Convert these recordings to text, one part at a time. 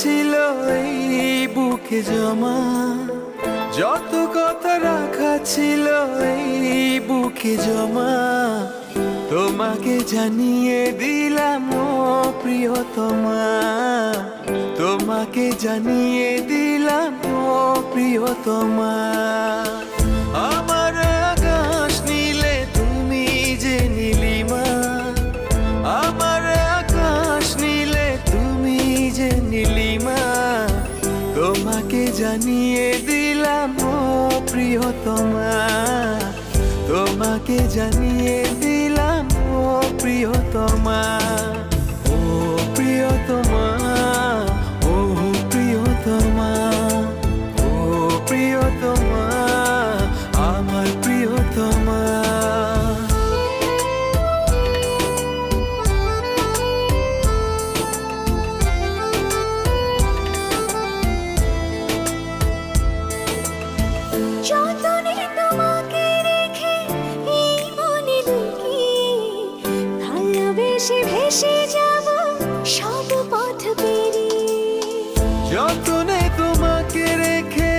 ছিল এই বুকে জমা, যত কথা রাখা ছিল এই বুকে জমা, তোমাকে জানিয়ে দিলাম ও প্রিয়তমা, তোমাকে জানিয়ে দিলাম ও প্রিয়তমা। আমার আকাশ নীলে তুমি যে নীলিমা, আমার আকাশ নীলে তুমি যে নীলিমা, তোমাকে জানিয়ে দিলাম ও প্রিয়তমা, তোমাকে জানিয়ে দিলাম ও প্রিয়তমা। ও প্রিয়তমা, ও প্রিয়তমা, ও প্রিয়তমা, আমার প্রিয়তমা। যতনে তোমাকে রেখে এই মনে লুকিয়ে, ভালোবেসে ভেসে যাব সব পথ পেরিয়ে। যতনে তোমাকে রেখে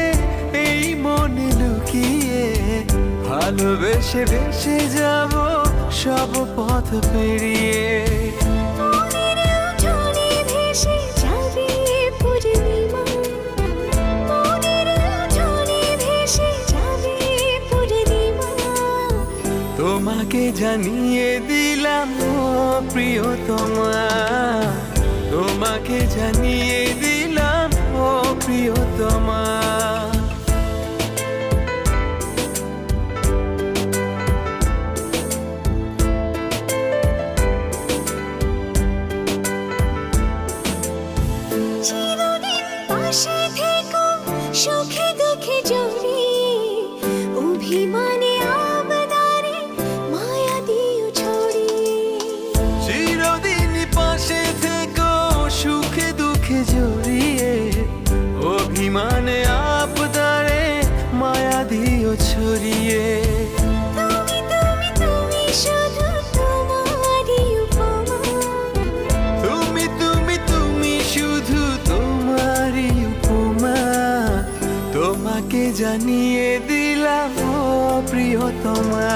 এই মনে লুকিয়ে, ভালোবেসে ভেসে যাব সব পথ পেরিয়ে। মনের উঠোনে ভেসে যাবে পূর্ণিমা, মনের উঠোনে ভেসে যাবে পূর্ণিমা, তোমাকে জানিয়ে দিলাম ও প্রিয়তমা, তোমাকে জানিয়ে দিলাম ও প্রিয়তমা। চিরদিন পাশে থেকো সুখে দুঃখে জড়িয়ে, অভিমানে আবদারে মায়া দিও ছড়িয়ে। চিরদিন পাশে থেকো সুখে দুঃখে জড়িয়ে, অভিমানে আবদারে মায়া দিও ছড়িয়ে। তুমি তুমি তুমি শুধু তোমারই উপমা, তুমি তুমি তুমি শুধু তোমারই উপমা, তোমাকে জানিয়ে দিলাম ও প্রিয়তমা,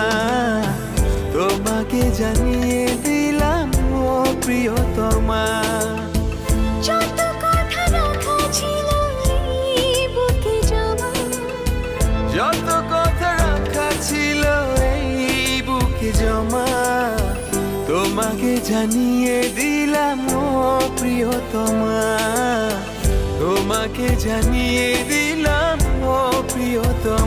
তোমাকে জানিয়ে দিলাম ও প্রিয়তমা। যত কথা রাখা ছিল এই বুকে জমা, যত কথা রাখা ছিল এই বুকে জমা, তোমাকে জানিয়ে দিলাম ও প্রিয়তমা, তোমাকে জানিয়ে দিলাম ও প্রিয়তমা।